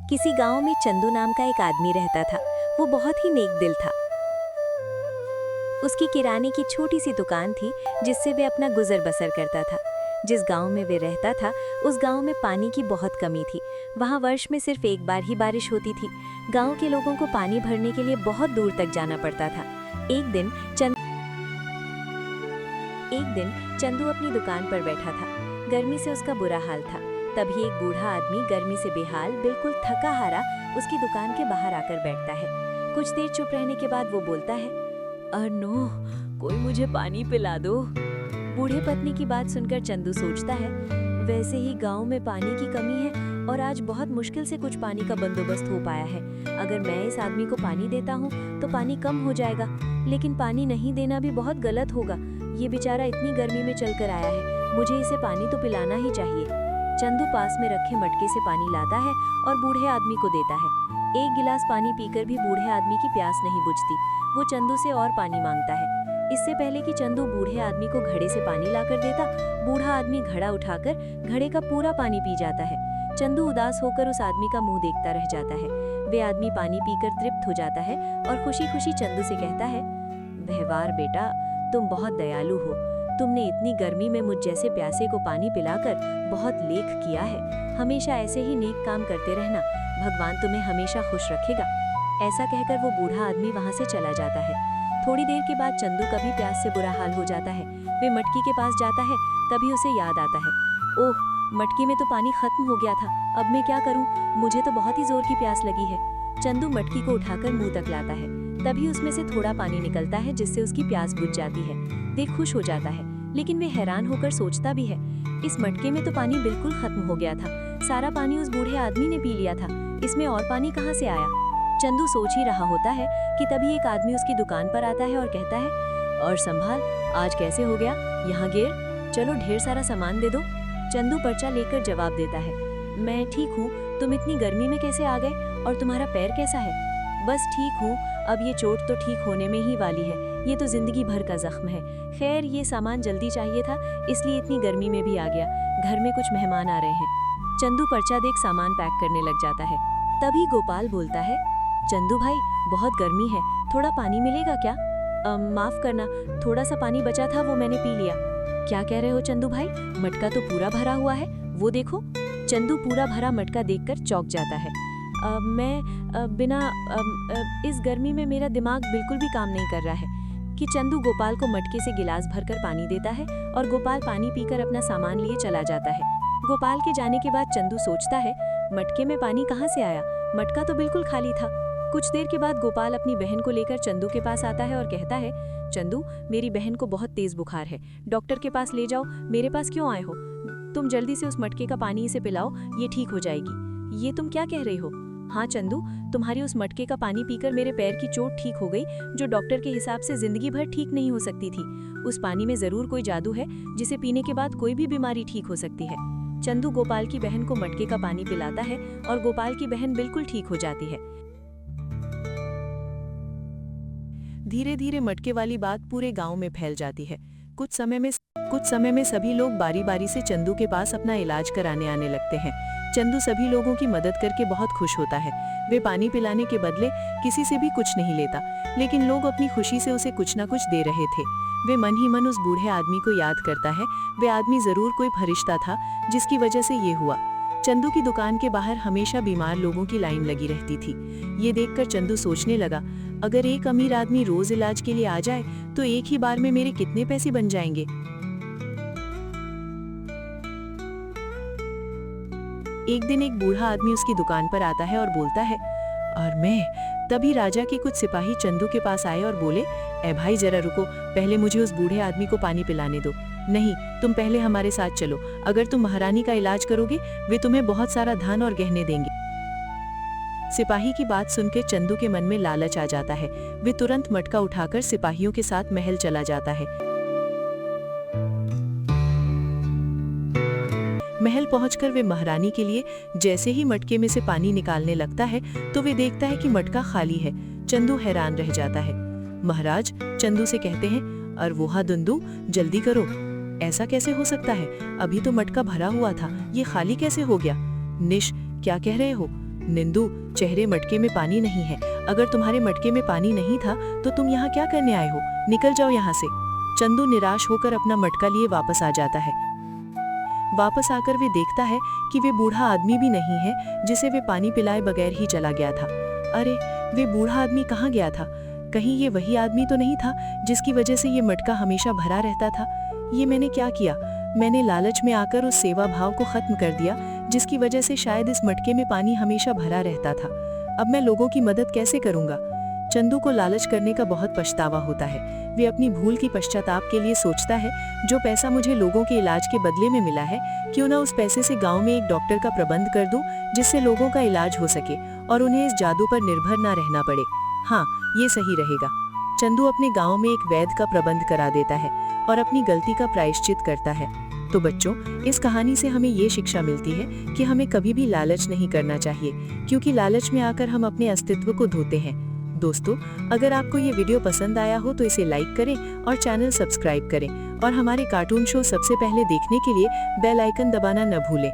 किसी गांव में चंदू नाम का एक आदमी रहता था। वो बहुत ही नेक दिल था। उसकी किराने की छोटी सी दुकान थी जिससे वे अपना गुजर बसर करता था। जिस गांव में वे रहता था उस गांव में पानी की बहुत कमी थी। वहां वर्ष में सिर्फ एक बार ही बारिश होती थी। गांव के लोगों को पानी भरने के लिए बहुत दूर तक जाना पड़ता था। एक दिन चंदू अपनी दुकान पर बैठा था। गर्मी से उसका बुरा हाल था। तभी एक बूढ़ा आदमी गर्मी से बेहाल, बिल्कुल थका हारा उसकी दुकान के बाहर आकर बैठता है। कुछ देर चुप रहने के बाद वो बोलता है, अनो, कोई मुझे पानी पिला दो। बूढ़े पत्नी की बात सुनकर चंदू सोचता है, वैसे ही गांव में पानी की कमी है और आज बहुत मुश्किल से कुछ पानी का बंदोबस्त हो पाया है। अगर मैं इस आदमी को पानी देता हूँ तो पानी कम हो जाएगा, लेकिन पानी नहीं देना भी बहुत गलत होगा। ये बेचारा इतनी गर्मी में चलकर आया है, मुझे इसे पानी तो पिलाना ही चाहिए। चंदू पास में रखे मटके से पानी लाता है और बूढ़े आदमी को देता है। एक गिलास पानी पीकर भी बूढ़े आदमी की प्यास नहीं बुझती। वो चंदू से और पानी मांगता है। इससे पहले कि चंदू बूढ़े आदमी को घड़े से पानी लाकर देता, बूढ़ा आदमी घड़ा उठाकर घड़े का पूरा पानी पी जाता है। चंदू उदास होकर उस आदमी का मुंह देखता रह जाता है। वे आदमी पानी पीकर तृप्त हो जाता है और खुशी खुशी चंदू से कहता है, व्यवहार बेटा, तुम बहुत दयालु हो। तुमने इतनी गर्मी में मुझ जैसे प्यासे को पानी पिलाकर बहुत लेख किया है। हमेशा ऐसे ही नेक काम करते रहना, भगवान तुम्हें हमेशा खुश रखेगा। ऐसा कहकर वो बूढ़ा आदमी वहां से चला जाता है। थोड़ी देर के बाद चंदू का भी प्यास से बुरा हाल हो जाता है। वे मटकी के पास जाता है, तभी उसे याद आता है, ओह, मटकी में तो पानी खत्म हो गया था। अब मैं क्या करूं? मुझे तो बहुत ही जोर की प्यास लगी है। चंदू मटकी को उठाकर मुंह तक लाता है। तभी उसमें से थोड़ा पानी निकलता है जिससे उसकी प्यास बुझ जाती है। वे खुश हो जाता है, लेकिन वे हैरान होकर सोचता भी है, इस मटके में तो पानी बिल्कुल खत्म हो गया था। सारा पानी उस बूढ़े आदमी ने पी लिया था। इसमें और पानी कहाँ से आया? चंदू सोच ही रहा होता है कि तभी एक आदमी उसकी दुकान पर आता है और कहता है, और संभाल, आज कैसे हो गया? यहाँ गिर, चलो ढेर सारा सामान दे दो। चंदू पर्चा लेकर जवाब देता है, मैं ठीक हूँ, तुम इतनी गर्मी में कैसे आ गए और तुम्हारा पैर कैसा है? बस ठीक हूँ, अब ये चोट तो ठीक होने में ही वाली है, ये तो जिंदगी भर का जख्म है। खैर, ये सामान जल्दी चाहिए था, इसलिए इतनी गर्मी में भी आ गया। घर में कुछ मेहमान आ रहे हैं। चंदू पर्चा देख सामान पैक करने लग जाता है। तभी गोपाल बोलता है, चंदू भाई, बहुत गर्मी है, थोड़ा पानी मिलेगा क्या? माफ करना, थोड़ा सा पानी बचा था, वो मैंने पी लिया। क्या कह रहे हो चंदू भाई? मटका तो पूरा भरा हुआ है, वो देखो। चंदू पूरा भरा मटका देखकर चौंक जाता है। इस गर्मी में मेरा दिमाग बिल्कुल भी काम नहीं कर रहा है। कि चंदू गोपाल को मटके से गिलास भरकर पानी देता है और गोपाल पानी पीकर अपना सामान लिए चला जाता है। गोपाल के जाने के बाद चंदू सोचता है, मटके में पानी कहाँ से आया? मटका तो बिल्कुल खाली था। कुछ देर के बाद गोपाल अपनी बहन को लेकर चंदू के पास आता है और कहता है, चंदू, मेरी बहन को बहुत तेज बुखार है, डॉक्टर के पास ले जाओ। मेरे पास क्यों आए हो? तुम जल्दी से उस मटके का पानी इसे पिलाओ, ये ठीक हो जाएगी। ये तुम क्या कह रही हो? हाँ चंदू, तुम्हारी उस मटके का पानी पीकर मेरे पैर की चोट ठीक हो गई, जो डॉक्टर के हिसाब से जिंदगी भर ठीक नहीं हो सकती थी। उस पानी में जरूर कोई जादू है जिसे पीने के बाद कोई भी बीमारी ठीक हो सकती है। चंदू गोपाल की बहन को मटके का पानी पिलाता है और गोपाल की बहन बिल्कुल ठीक हो जाती है। धीरे धीरे मटके वाली बात पूरे गांव में फैल जाती है। कुछ समय में सभी लोग बारी बारी से चंदू के पास अपना इलाज कराने आने लगते हैं। चंदू सभी लोगों की मदद करके बहुत खुश होता है। वे पानी पिलाने के बदले किसी से भी कुछ नहीं लेता, लेकिन लोग अपनी खुशी से उसे कुछ ना कुछ दे रहे थे। वे मन ही मन उस बूढ़े आदमी को याद करता है। वे आदमी जरूर कोई फरिश्ता था जिसकी वजह से ये हुआ। चंदू की दुकान के बाहर हमेशा बीमार लोगों की लाइन लगी रहती थी। ये देखकर चंदू सोचने लगा, अगर एक अमीर आदमी रोज इलाज के लिए आ जाए तो एक ही बार में मेरे कितने पैसे बन जाएंगे। एक दिन एक बूढ़ा आदमी उसकी दुकान पर आता है और बोलता है, और मैं। तभी राजा के कुछ सिपाही चंदू के पास आए और बोले, ए भाई, जरा रुको, पहले मुझे उस बूढ़े आदमी को पानी पिलाने दो। नहीं, तुम पहले हमारे साथ चलो। अगर तुम महारानी का इलाज करोगे, वे तुम्हें बहुत सारा धन और गहने देंगे। सिपाही की बात सुनकर चंदू के मन में लालच आ जाता है। वे तुरंत मटका उठाकर सिपाहियों के साथ महल चला जाता है। महल पहुंचकर वे महारानी के लिए जैसे ही मटके में से पानी निकालने लगता है तो वे देखता है कि मटका खाली है। चंदू हैरान रह जाता है। महाराज चंदू से कहते हैं, अरवोहा दुंदू, जल्दी करो, ऐसा कैसे हो सकता है? अभी तो मटका भरा हुआ था, ये खाली कैसे हो गया? निश, क्या कह रहे हो? निंदू, चेहरे मटके में पानी नहीं है। अगर तुम्हारे मटके में पानी नहीं था तो तुम यहाँ क्या करने आए हो? निकल जाओ यहाँ से। चंदू निराश होकर अपना मटका लिए वापस आ जाता है। वापस आकर वे देखता है कि वे बूढ़ा आदमी भी नहीं है जिसे वे पानी पिलाए बगैर ही चला गया था। अरे, वे बूढ़ा आदमी कहाँ गया था? कहीं ये वही आदमी तो नहीं था जिसकी वजह से ये मटका हमेशा भरा रहता था? ये मैंने क्या किया? मैंने लालच में आकर उस सेवा भाव को खत्म कर दिया जिसकी वजह से शायद इस मटके में पानी हमेशा भरा रहता था। अब मैं लोगों की मदद कैसे करूंगा? चंदू को लालच करने का बहुत पछतावा होता है। वे अपनी भूल की पश्चाताप के लिए सोचता है, जो पैसा मुझे लोगों के इलाज के बदले में मिला है, क्यों ना उस पैसे से गांव में एक डॉक्टर का प्रबंध कर दूं जिससे लोगों का इलाज हो सके और उन्हें इस जादू पर निर्भर ना रहना पड़े। हाँ, ये सही रहेगा। चंदू अपने गांव में एक वैद्य का प्रबंध करा देता है और अपनी गलती का प्रायश्चित करता है। तो बच्चों, इस कहानी से हमें ये शिक्षा मिलती है कि हमें कभी भी लालच नहीं करना चाहिए, क्योंकि लालच में आकर हम अपने अस्तित्व को धोते हैं। दोस्तों, अगर आपको ये वीडियो पसंद आया हो तो इसे लाइक करें और चैनल सब्सक्राइब करें और हमारे कार्टून शो सबसे पहले देखने के लिए बेल आइकन दबाना न भूलें।